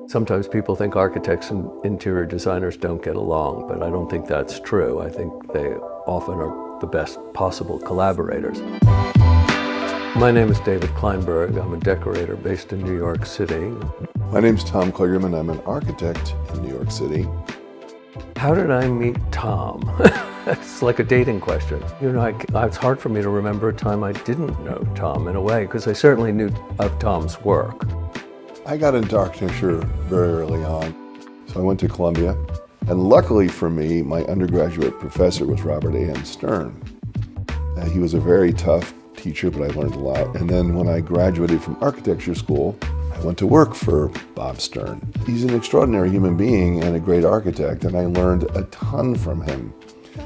Sometimes people think architects and interior designers don't get along, but I don't think that's true. I think they often are the best possible collaborators. My name is David Kleinberg. I'm a decorator based in New York City. My name's Tom Kligerman. I'm an architect in New York City. How did I meet Tom? It's like a dating question. You know, it's hard for me to remember a time I didn't know Tom in a way, because I certainly knew of Tom's work. I got into architecture very early on. So I went to Columbia, and luckily for me, my undergraduate professor was Robert A.M. Stern. He was a very tough teacher, but I learned a lot. And then when I graduated from architecture school, I went to work for Bob Stern. He's an extraordinary human being and a great architect, and I learned a ton from him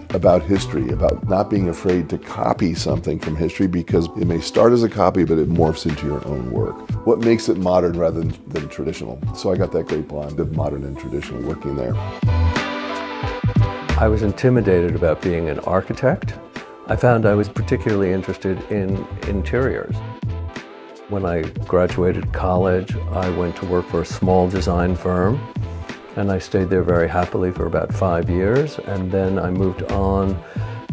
about history, about not being afraid to copy something from history, because it may start as a copy, but it morphs into your own work. What makes it modern rather than traditional? So I got that great blend of modern and traditional working there. I was intimidated about being an architect. I found I was particularly interested in interiors. When I graduated college, I went to work for a small design firm, and I stayed there very happily for about 5 years, and then I moved on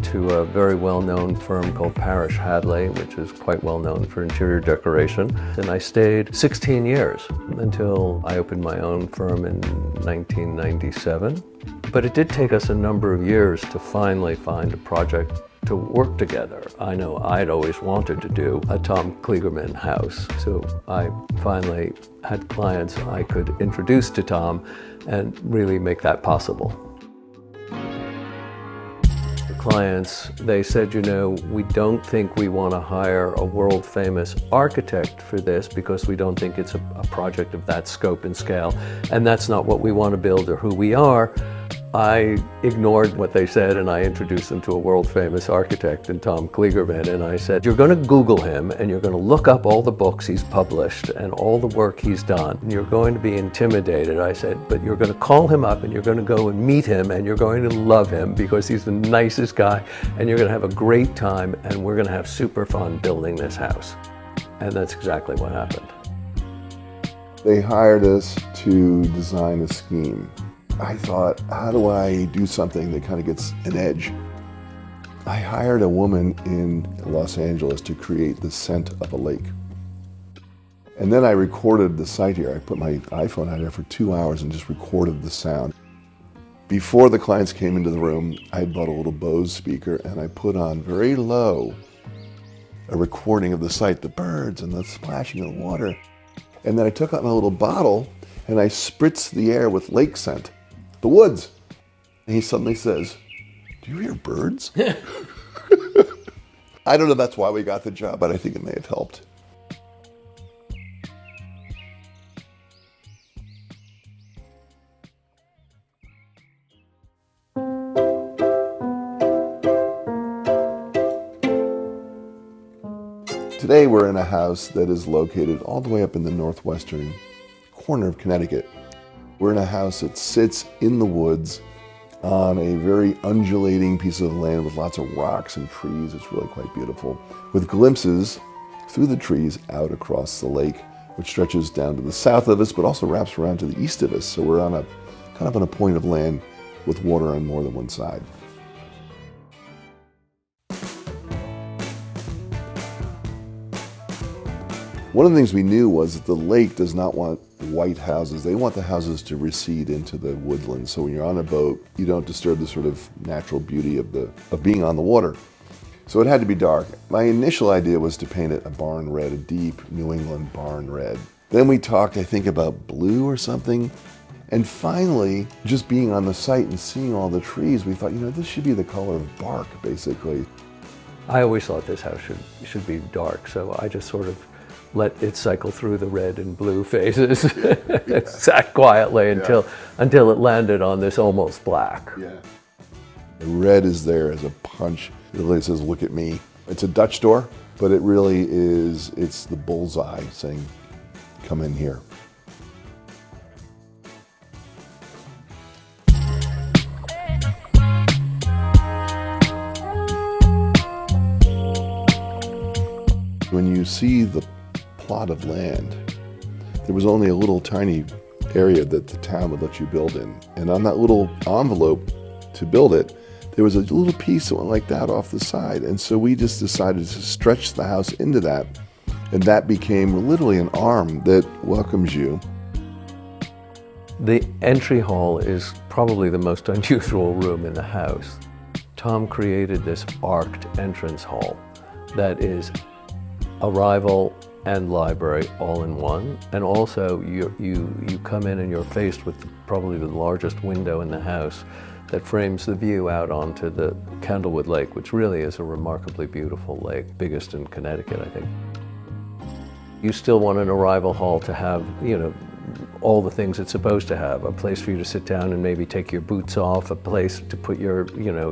to a very well-known firm called Parrish Hadley, which is quite well known for interior decoration. And I stayed 16 years until I opened my own firm in 1997. But it did take us a number of years to finally find a project to work together. I know I'd always wanted to do a Tom Kligerman house, so I finally had clients I could introduce to Tom and really make that possible. The clients, they said, you know, we don't think we want to hire a world-famous architect for this because we don't think it's a project of that scope and scale, and that's not what we want to build or who we are. I ignored what they said, and I introduced them to a world-famous architect in Tom Kligerman, and I said, you're going to Google him, and you're going to look up all the books he's published and all the work he's done, and you're going to be intimidated. I said, but you're going to call him up, and you're going to go and meet him, and you're going to love him because he's the nicest guy, and you're going to have a great time, and we're going to have super fun building this house. And that's exactly what happened. They hired us to design a scheme. I thought, how do I do something that kind of gets an edge? I hired a woman in Los Angeles to create the scent of a lake. And then I recorded the site here. I put my iPhone out there for 2 hours and just recorded the sound. Before the clients came into the room, I had bought a little Bose speaker, and I put on very low a recording of the site, the birds and the splashing of the water. And then I took out my little bottle and I spritzed the air with lake scent. The woods. And he suddenly says, do you hear birds? I don't know if that's why we got the job, but I think it may have helped. Today we're in a house that is located all the way up in the northwestern corner of Connecticut. We're in a house that sits in the woods on a very undulating piece of land with lots of rocks and trees. It's really quite beautiful, with glimpses through the trees out across the lake, which stretches down to the south of us, but also wraps around to the east of us. So we're on a kind of on a point of land with water on more than one side. One of the things we knew was that the lake does not want white houses. They want the houses to recede into the woodlands. So when you're on a boat, you don't disturb the sort of natural beauty of being on the water. So it had to be dark. My initial idea was to paint it a barn red, a deep New England barn red. Then we talked, I think, about blue or something. And finally, just being on the site and seeing all the trees, we thought, you know, this should be the color of bark, basically. I always thought this house should be dark, so I just sort of let it cycle through the red and blue phases. Sat quietly until it landed on this almost black. Yeah. The red is there as a punch. It really says, look at me. It's a Dutch door, but it really is, it's the bullseye saying, come in here. When you see the plot of land, there was only a little tiny area that the town would let you build in. And on that little envelope to build it, there was a little piece that went like that off the side. And so we just decided to stretch the house into that. And that became literally an arm that welcomes you. The entry hall is probably the most unusual room in the house. Tom created this arced entrance hall that is arrival and library all in one. And also you come in and you're faced with probably the largest window in the house that frames the view out onto the Candlewood Lake, which really is a remarkably beautiful lake, biggest in Connecticut, I think. You still want an arrival hall to have, all the things it's supposed to have. A place for you to sit down and maybe take your boots off, a place to put your,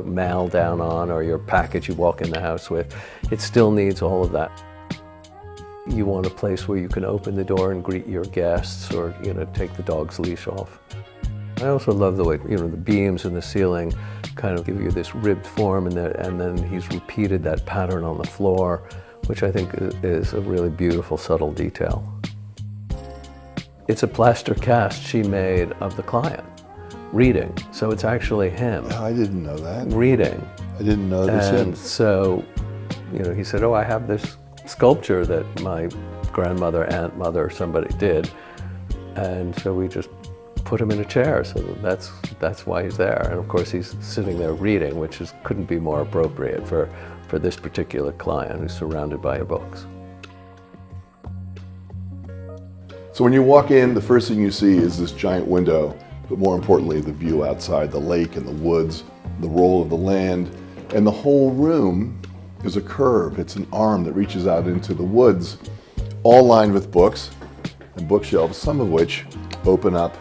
mail down on, or your package you walk in the house with. It still needs all of that. You want a place where you can open the door and greet your guests, or, take the dog's leash off. I also love the way, the beams in the ceiling kind of give you this ribbed form, and then he's repeated that pattern on the floor, which I think is a really beautiful, subtle detail. It's a plaster cast she made of the client, reading. So it's actually him. I didn't know that. Reading. I didn't know this. And so, he said, I have this sculpture that my grandmother, aunt, mother, somebody did. And so we just put him in a chair, so that's why he's there. And of course he's sitting there reading, which couldn't be more appropriate for this particular client who's surrounded by her books. So when you walk in, the first thing you see is this giant window, but more importantly, the view outside, the lake and the woods, the roll of the land, and the whole room is a curve. It's an arm that reaches out into the woods, all lined with books and bookshelves, some of which open up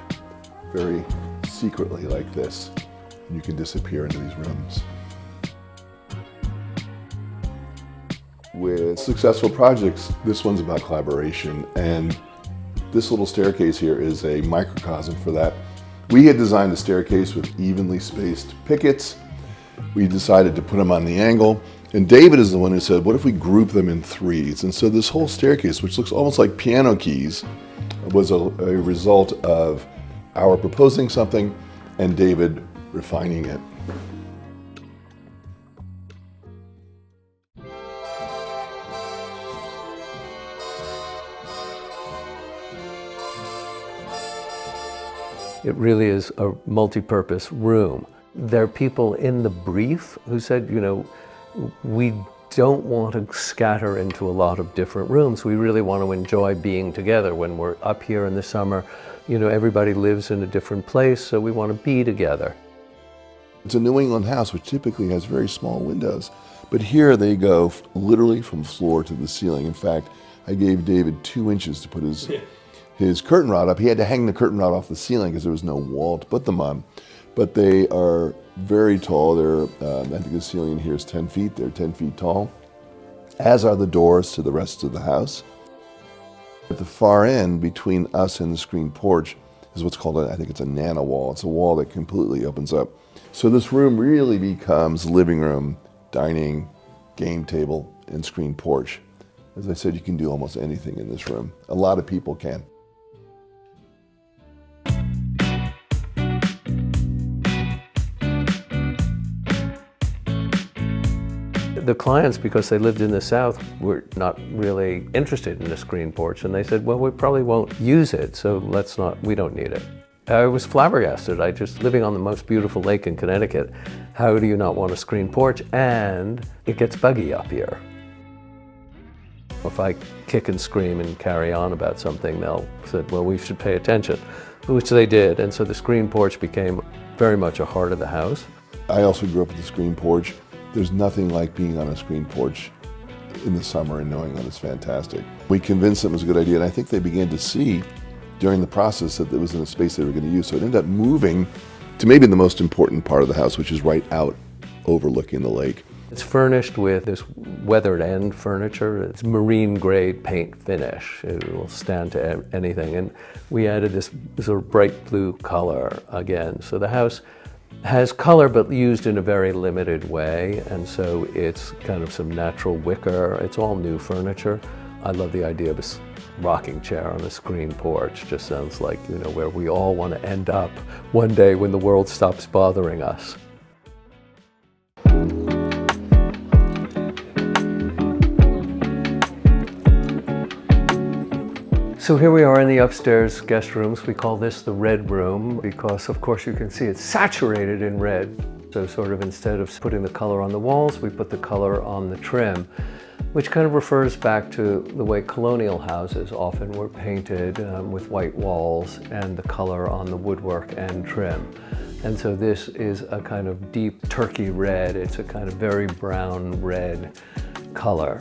very secretly like this. And you can disappear into these rooms. With successful projects, this one's about collaboration, and this little staircase here is a microcosm for that. We had designed a staircase with evenly spaced pickets. We decided to put them on the angle, and David is the one who said, what if we group them in threes? And so this whole staircase, which looks almost like piano keys, was a result of our proposing something and David refining it. It really is a multi-purpose room. There are people in the brief who said, we don't want to scatter into a lot of different rooms. We really want to enjoy being together. When we're up here in the summer, everybody lives in a different place, so we want to be together. It's a New England house, which typically has very small windows, but here they go literally from floor to the ceiling. In fact, I gave David 2 inches to put his curtain rod up. He had to hang the curtain rod off the ceiling because there was no wall to put them on. But they are very tall. I think the ceiling here is 10 feet. They're 10 feet tall, as are the doors to the rest of the house. At the far end, between us and the screen porch, is what's called, I think it's a nano wall. It's a wall that completely opens up. So this room really becomes living room, dining, game table, and screen porch. As I said, you can do almost anything in this room. A lot of people can. The clients, because they lived in the South, were not really interested in a screen porch, and they said, well, we probably won't use it, so we don't need it. I was flabbergasted. Living on the most beautiful lake in Connecticut, how do you not want a screen porch? And it gets buggy up here. If I kick and scream and carry on about something, they'll say, well, we should pay attention, which they did. And so the screen porch became very much a heart of the house. I also grew up with the screen porch. There's nothing like being on a screen porch in the summer in New England. It's fantastic. We convinced them it was a good idea, and I think they began to see during the process that it was in a space they were going to use. So it ended up moving to maybe the most important part of the house, which is right out overlooking the lake. It's furnished with this weathered end furniture. It's marine grade paint finish. It will stand to anything. And we added this sort of bright blue color again. So the house has color, but used in a very limited way, and so it's kind of some natural wicker. It's all new furniture. I love the idea of rocking chair on a screen porch just sounds like, where we all want to end up one day when the world stops bothering us. So here we are in the upstairs guest rooms. We call this the red room because, of course, you can see it's saturated in red. So sort of instead of putting the color on the walls, we put the color on the trim, which kind of refers back to the way colonial houses often were painted with white walls and the color on the woodwork and trim. And so this is a kind of deep turkey red. It's a kind of very brown red color.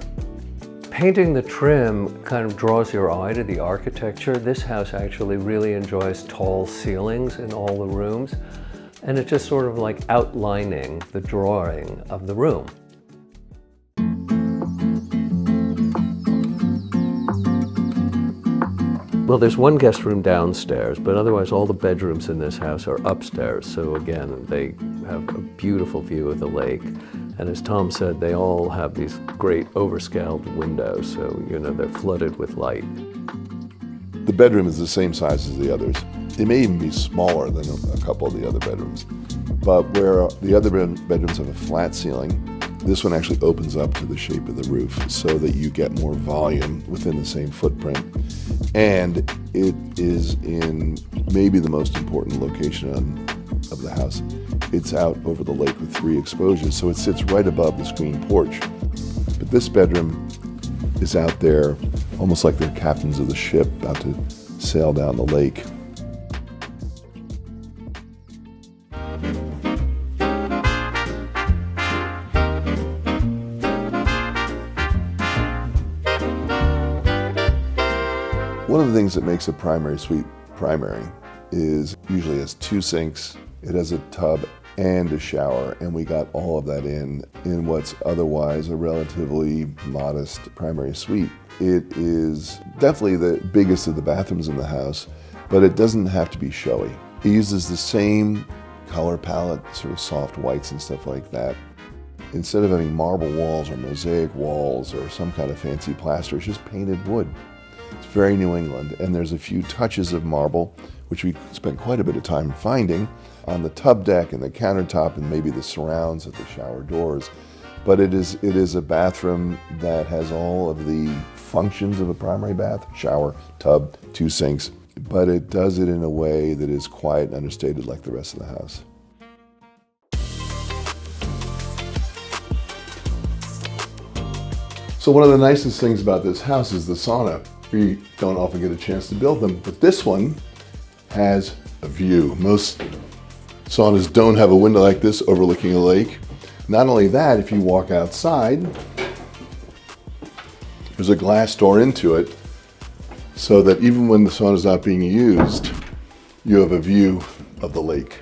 Painting the trim kind of draws your eye to the architecture. This house actually really enjoys tall ceilings in all the rooms, and it's just sort of like outlining the drawing of the room. Well, there's one guest room downstairs, but otherwise all the bedrooms in this house are upstairs. So again, they have a beautiful view of the lake. And as Tom said, they all have these great overscaled windows, so they're flooded with light. The bedroom is the same size as the others. It may even be smaller than a couple of the other bedrooms. But where the other bedrooms have a flat ceiling, this one actually opens up to the shape of the roof so that you get more volume within the same footprint. And it is in maybe the most important location of the house. It's out over the lake with 3 exposures, so it sits right above the screen porch. But this bedroom is out there almost like they're captains of the ship about to sail down the lake. One of the things that makes a primary suite primary is usually it has 2 sinks, it has a tub and a shower, and we got all of that in what's otherwise a relatively modest primary suite. It is definitely the biggest of the bathrooms in the house, but it doesn't have to be showy. It uses the same color palette, sort of soft whites and stuff like that. Instead of having marble walls or mosaic walls or some kind of fancy plaster, it's just painted wood. It's very New England, and there's a few touches of marble, which we spent quite a bit of time finding, on the tub deck and the countertop and maybe the surrounds of the shower doors. But it is a bathroom that has all of the functions of a primary bath: shower, tub, 2 sinks, but it does it in a way that is quiet and understated like the rest of the house. So one of the nicest things about this house is the sauna. We don't often get a chance to build them, but this one has a view. Most saunas don't have a window like this overlooking a lake. Not only that, if you walk outside, there's a glass door into it so that even when the sauna is not being used, you have a view of the lake.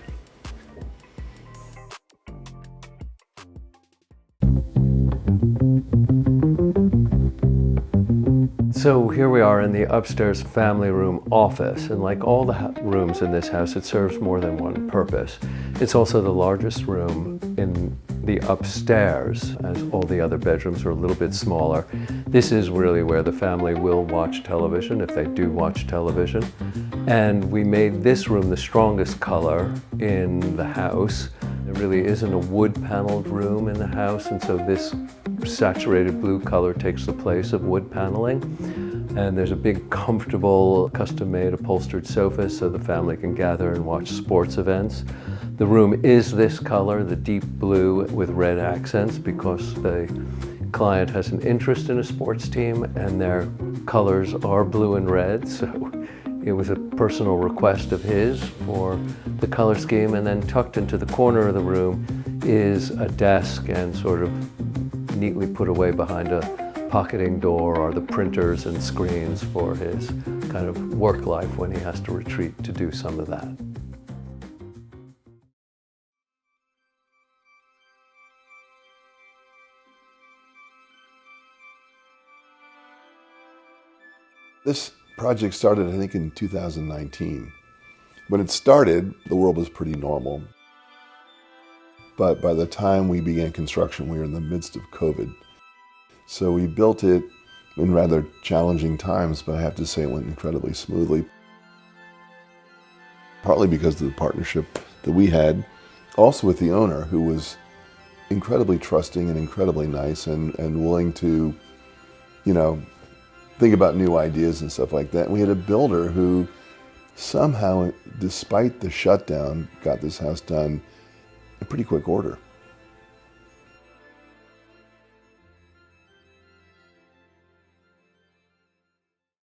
So here we are in the upstairs family room office, and like all the rooms in this house, it serves more than one purpose. It's also the largest room in the upstairs, as all the other bedrooms are a little bit smaller. This is really where the family will watch television, if they do watch television. And we made this room the strongest color in the house. There really isn't a wood-paneled room in the house, and so this saturated blue color takes the place of wood paneling. And there's a big, comfortable, custom-made upholstered sofa so the family can gather and watch sports events. The room is this color, the deep blue with red accents, because the client has an interest in a sports team and their colors are blue and red. So it was a personal request of his for the color scheme. And then tucked into the corner of the room is a desk, and sort of neatly put away behind a pocketing door are the printers and screens for his kind of work life when he has to retreat to do some of that. This project started, I think, in 2019. When it started, the world was pretty normal. But by the time we began construction, we were in the midst of COVID. So we built it in rather challenging times, but I have to say it went incredibly smoothly. Partly because of the partnership that we had, also with the owner, who was incredibly trusting and incredibly nice and willing to, you know, think about new ideas and stuff like that. And we had a builder who somehow, despite the shutdown, got this house done in pretty quick order.